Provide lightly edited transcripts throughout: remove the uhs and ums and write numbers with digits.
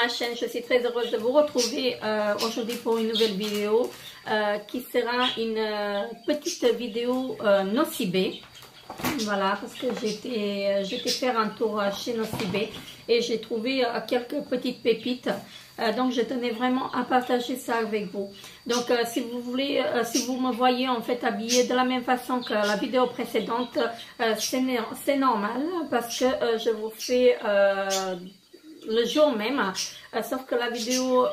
ma chaîne. Je suis très heureuse de vous retrouver aujourd'hui pour une nouvelle vidéo qui sera une petite vidéo Nocibé. Voilà, parce que j'étais faire un tour chez Nocibé et j'ai trouvé quelques petites pépites. Donc je tenais vraiment à partager ça avec vous. Donc si vous voulez, si vous me voyez en fait habillée de la même façon que la vidéo précédente, c'est normal parce que je vous fais le jour même, sauf que la vidéo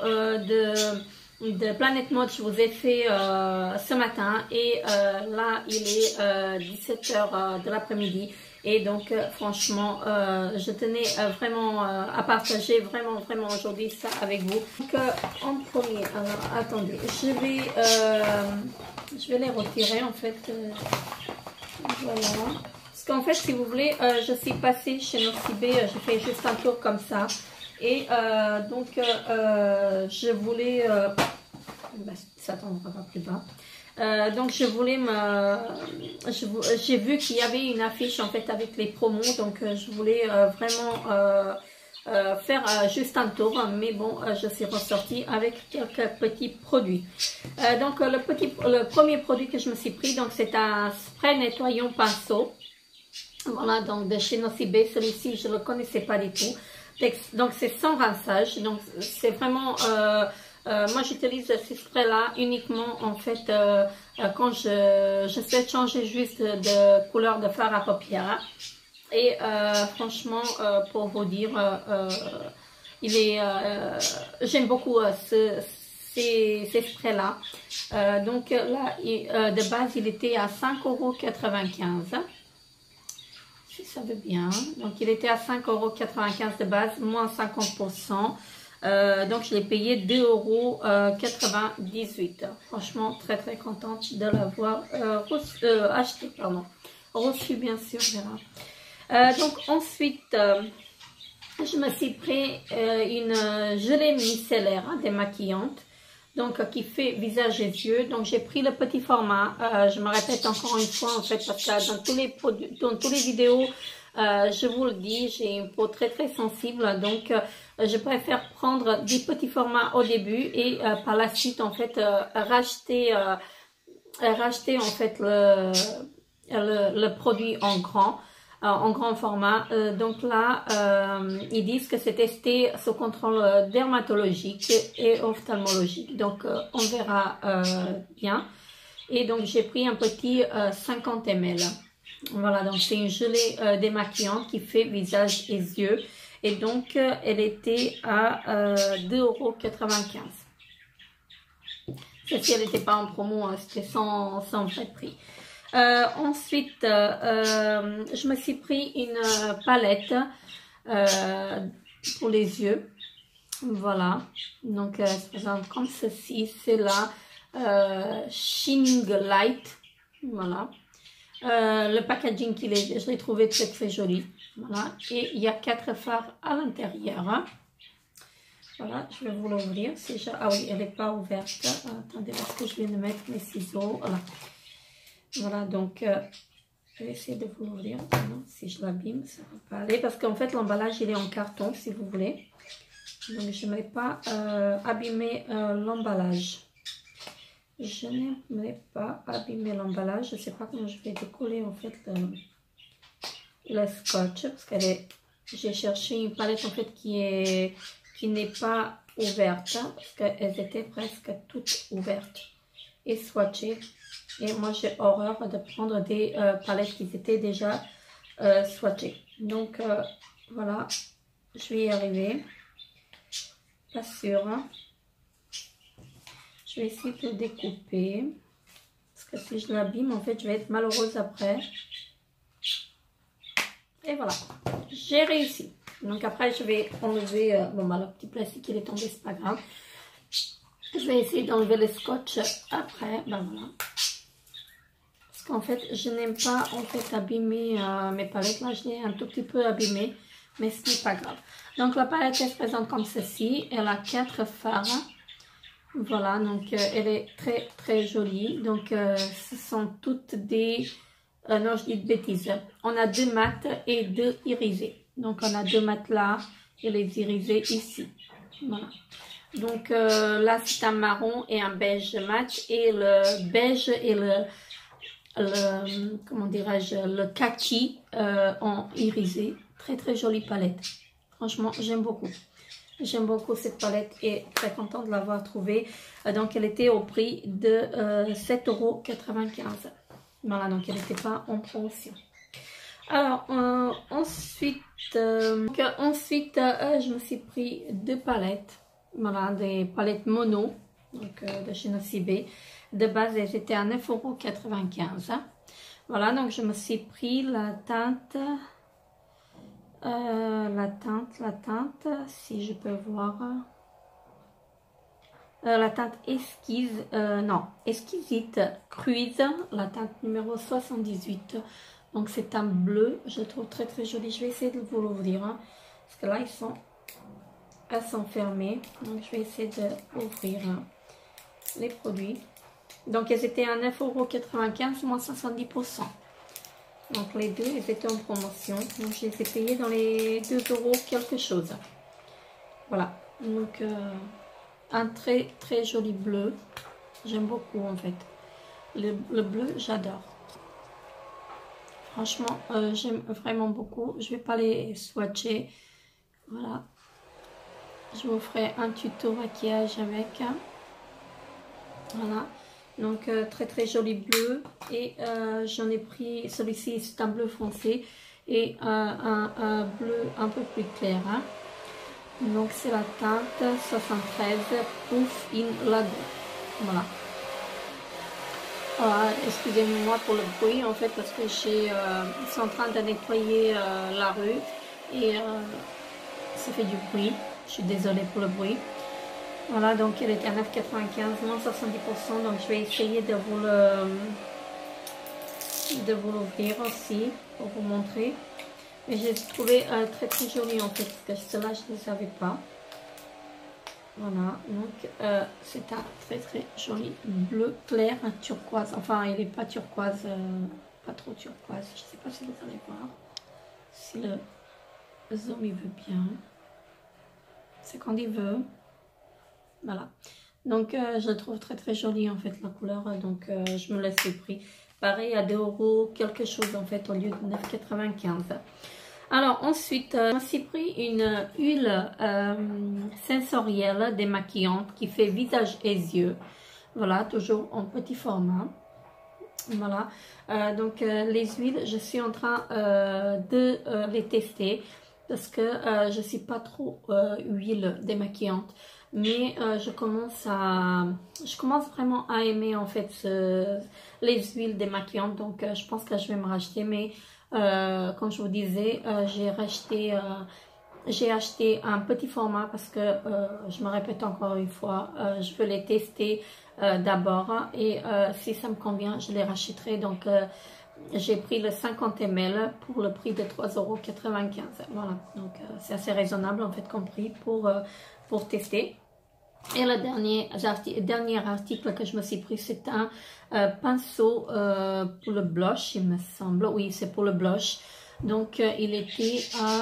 de Planet Mode, je vous ai fait ce matin et là il est 17h de l'après-midi et donc franchement je tenais vraiment à partager vraiment aujourd'hui ça avec vous. Donc en premier, alors attendez, je vais les retirer en fait, voilà. Parce qu'en fait, si vous voulez, je suis passée chez Nocibé, j'ai fait juste un tour comme ça. Et donc, je voulais... ça tombera pas plus bas. Donc, je voulais j'ai vu qu'il y avait une affiche en fait avec les promos. Donc, je voulais vraiment faire juste un tour. Mais bon, je suis ressortie avec quelques petits produits. Donc, le premier produit que je me suis pris, donc c'est un spray nettoyant pinceau. Voilà, donc de chez Nocibé, celui-ci je ne le connaissais pas du tout. Donc c'est sans rinçage, donc c'est vraiment, moi j'utilise ces sprays là uniquement en fait quand je souhaite changer juste de couleur de fard à paupières. Et franchement pour vous dire, j'aime beaucoup ces sprays là. Donc là de base il était à 5,95 €. Si ça veut bien. Donc, il était à 5,95 € de base, moins 50%. Donc, je l'ai payé 2,98 €. Franchement, très contente de l'avoir acheté, pardon. Reçu, bien sûr, Vera. Donc, ensuite, je me suis pris une gelée micellaire démaquillante. Donc, qui fait visage et yeux. Donc, j'ai pris le petit format. Je me répète encore une fois, en fait, parce que dans tous les vidéos, je vous le dis, j'ai une peau très sensible. Donc, je préfère prendre des petits formats au début et par la suite, en fait, racheter en fait le produit en grand format. Donc là, ils disent que c'est testé sous contrôle dermatologique et ophtalmologique. Donc, on verra bien. Et donc, j'ai pris un petit 50 ml. Voilà, donc c'est une gelée démaquillante qui fait visage et yeux. Et donc, elle était à 2,95 €. Celle-ci, elle n'était pas en promo, hein, c'était sans vrai prix. Ensuite, je me suis pris une palette pour les yeux. Voilà. Donc, se présente comme ceci. C'est la Shining Light. Voilà. Le packaging, je l'ai trouvé très joli. Voilà. Et il y a 4 fards à l'intérieur. Voilà, je vais vous l'ouvrir. Ah oui, elle n'est pas ouverte. Attendez, parce que je viens de mettre mes ciseaux. Voilà. Voilà, donc je vais essayer de vous l'ouvrir. Si je l'abîme, ça ne va pas aller. Parce qu'en fait, l'emballage, il est en carton, si vous voulez. Donc, je n'aimerais pas abîmer l'emballage. Je n'aimerais pas abîmer l'emballage. Je ne sais pas comment je vais décoller, en fait, le scotch. Parce que j'ai cherché une palette, en fait, qui n'est pas ouverte. Parce qu'elles étaient presque toutes ouvertes et swatchées. Et moi, j'ai horreur de prendre des palettes qui étaient déjà swatchées. Donc, voilà, je vais y arriver. Pas sûr. Hein. Je vais essayer de le découper. Parce que si je l'abîme, en fait, je vais être malheureuse après. Et voilà, j'ai réussi. Donc, après, je vais enlever... bon, bah, le petit plastique, il est tombé, c'est pas grave. Je vais essayer d'enlever le scotch après. Ben voilà. En fait, je n'aime pas en fait abîmer mes palettes. Là, je l'ai un tout petit peu abîmé, mais ce n'est pas grave. Donc, la palette, elle se présente comme ceci. Elle a 4 fards. Voilà, donc elle est très jolie. Donc, ce sont toutes des... non, je dis de bêtises. On a 2 mates et 2 irisés. Donc, on a 2 mates là et les irisés ici. Voilà. Donc là c'est un marron et un beige match, et le beige et comment dirais-je, le kaki en irisé. Très très jolie palette. Franchement, j'aime beaucoup. J'aime beaucoup cette palette et très contente de l'avoir trouvée. Donc, elle était au prix de 7,95 €. Voilà, donc elle n'était pas en promotion. Alors, ensuite, je me suis pris 2 palettes. Voilà, des palettes mono, donc de chez Nocibé. De base, elles étaient à 9,95 €. Voilà, donc je me suis pris la teinte... la teinte, si je peux voir, la teinte esquisse, non, exquisite cruise, la teinte numéro 78. Donc c'est un bleu, je trouve très très joli. Je vais essayer de vous l'ouvrir, hein, parce que là elles sont fermées. Donc je vais essayer d'ouvrir les produits. Donc elles étaient à 9,95 € moins 70%. Donc les deux, ils étaient en promotion. Donc je les ai payés dans les 2 € quelque chose. Voilà. Donc un très très joli bleu. J'aime beaucoup en fait. Le bleu, j'adore. Franchement, j'aime vraiment beaucoup. Je vais pas les swatcher. Voilà. Je vous ferai un tuto maquillage avec. Voilà. Donc très très joli bleu, et j'en ai pris celui-ci, c'est un bleu foncé et un bleu un peu plus clair, hein. Donc c'est la teinte 73 Proof in Lagoon. Voilà. Excusez-moi pour le bruit en fait, parce que ils sont en train de nettoyer la rue et ça fait du bruit. Je suis désolée pour le bruit. Voilà, donc elle était à 9,95 moins 70%. Donc je vais essayer de vous l'ouvrir aussi pour vous montrer. Mais j'ai trouvé très très joli en fait, parce que cela je ne savais pas. Voilà, donc c'est un très très joli bleu clair, un turquoise. Enfin, il n'est pas turquoise, pas trop turquoise. Je ne sais pas si vous allez voir. Si le zoom il veut bien. C'est quand il veut. Voilà, donc je le trouve très très joli en fait la couleur, donc je me laisse le prix. Pareil à 2 € quelque chose en fait au lieu de 9,95 €. Alors ensuite, je me suis pris une huile sensorielle démaquillante qui fait visage et yeux. Voilà, toujours en petit format. Voilà, donc les huiles, je suis en train de les tester parce que je ne suis pas trop huile démaquillante. Mais je commence vraiment à aimer en fait les huiles démaquillantes. Donc je pense que je vais me racheter. Mais comme je vous disais, j'ai acheté un petit format parce que je me répète encore une fois, je veux les tester d'abord. Et si ça me convient, je les rachèterai. Donc j'ai pris le 50 ml pour le prix de 3,95 €. Voilà, donc c'est assez raisonnable en fait comme prix pour tester. Et le dernier article que je me suis pris, c'est un pinceau pour le blush, il me semble. Oui, c'est pour le blush. Donc, il était à...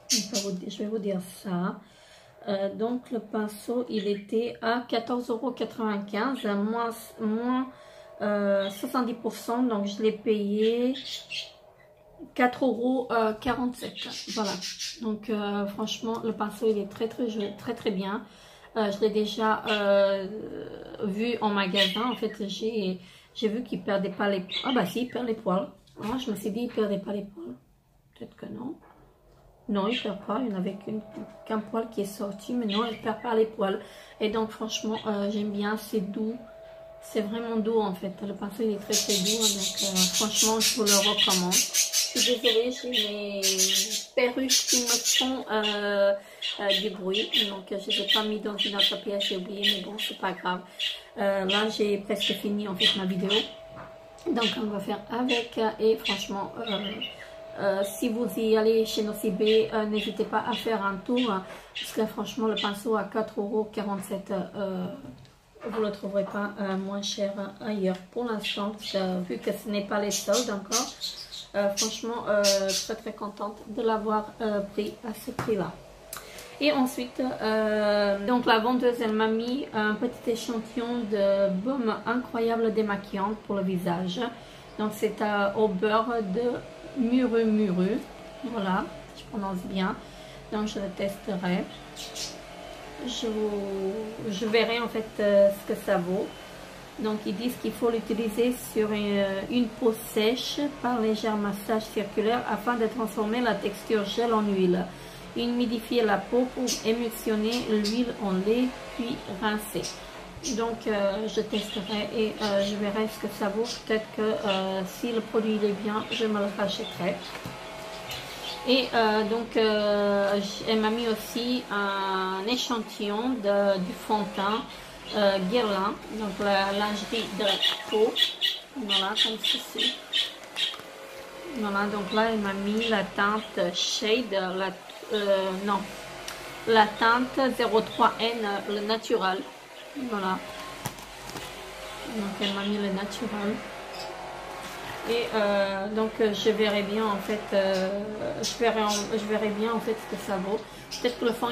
Je vais vous dire ça. Donc, le pinceau, il était à 14,95 € moins 70%. Donc, je l'ai payé 4,47 €. Voilà. Donc, franchement, le pinceau, il est très, très joli, très, très bien. Je l'ai déjà vu en magasin. En fait, j'ai vu qu'il ne perdait pas les poils. Ah bah si, il perd les poils. Ah, je me suis dit, il ne perdait pas les poils. Peut-être que non. Non, il ne perd pas. Il n'y en avait qu'un poil qui est sorti. Mais non, il ne perd pas les poils. Et donc, franchement, j'aime bien. C'est doux. C'est vraiment doux, en fait. Le pinceau, il est très, très doux. Donc, franchement, je vous le recommande. Je suis désolée, j'ai mes perruques qui me font du bruit. Donc, je ne les ai pas mis dans une autre pièce, j'ai oublié, mais bon, c'est pas grave. Là, j'ai presque fini en fait ma vidéo. Donc, on va faire avec. Et franchement, si vous y allez chez Nocibé, n'hésitez pas à faire un tour. Parce que franchement, le pinceau à 4,47 €, vous ne le trouverez pas moins cher ailleurs pour l'instant, vu que ce n'est pas les soldes encore. Franchement, très très contente de l'avoir pris à ce prix là. Et ensuite, donc la vendeuse, elle m'a mis un petit échantillon de baume incroyable démaquillant pour le visage. Donc c'est au beurre de Muru Muru. Voilà, je prononce bien. Donc je le testerai. Je verrai en fait ce que ça vaut. Donc ils disent qu'il faut l'utiliser sur une peau sèche par léger massage circulaire afin de transformer la texture gel en huile. Humidifier la peau pour émulsionner l'huile en lait puis rincer. Donc je testerai et je verrai ce que ça vaut. Peut-être que si le produit est bien, je me le rachèterai. Et donc elle m'a mis aussi un échantillon du fond de teint Guerlain, donc la lingerie de peau, voilà, comme ceci. Voilà, donc là elle m'a mis la teinte Shade, la teinte 03N, le naturel. Voilà, donc elle m'a mis le naturel. Et donc je verrai bien en fait, je verrai bien en fait ce que ça vaut. Peut-être que le fond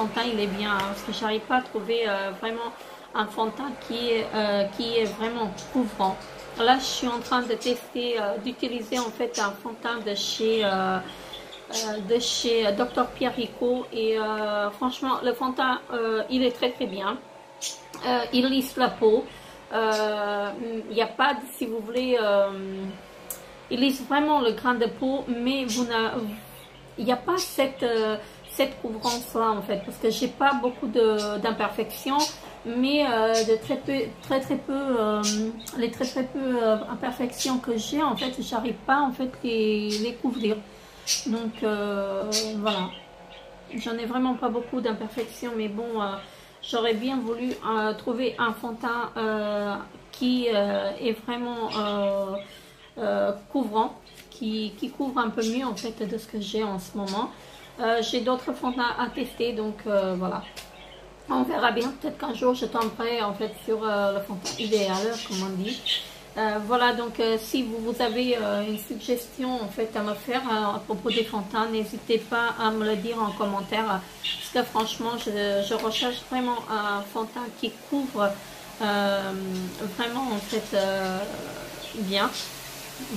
de teint il est bien, hein, parce que j'arrive pas à trouver vraiment un fond de teint qui est vraiment couvrant. Là je suis en train de tester, d'utiliser en fait un fond de teint de chez Dr Pierrico et franchement le fond de teint il est très très bien. Il lisse la peau. Il n'y a pas, si vous voulez, il lisse vraiment le grain de peau, mais il n'y a pas cette couvrance là en fait, parce que j'ai pas beaucoup d'imperfections, mais de très peu les très peu imperfections que j'ai en fait, j'arrive pas en fait les couvrir. Donc voilà, j'en ai vraiment pas beaucoup d'imperfections, mais bon. J'aurais bien voulu trouver un fond de teint qui est vraiment couvrant, qui couvre un peu mieux en fait de ce que j'ai en ce moment. J'ai d'autres fonds de teint à tester, donc voilà. On verra bien, peut-être qu'un jour je tomberai en fait sur le fond de teint idéal, comme on dit. Voilà, donc si vous avez une suggestion en fait à me faire à propos des fonds de teint, n'hésitez pas à me le dire en commentaire, parce que franchement je recherche vraiment un fond de teint qui couvre vraiment en fait bien.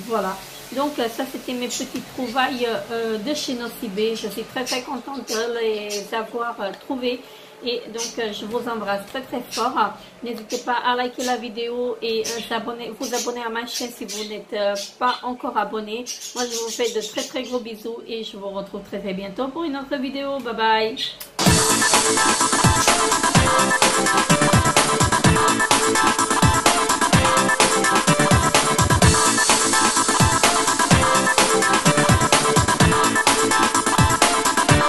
Voilà, donc ça c'était mes petites trouvailles de chez Nocibé. Je suis très contente de les avoir trouvées. Et donc je vous embrasse très fort. N'hésitez pas à liker la vidéo et vous abonner à ma chaîne si vous n'êtes pas encore abonné. Moi je vous fais de très gros bisous et je vous retrouve très bientôt pour une autre vidéo. Bye bye.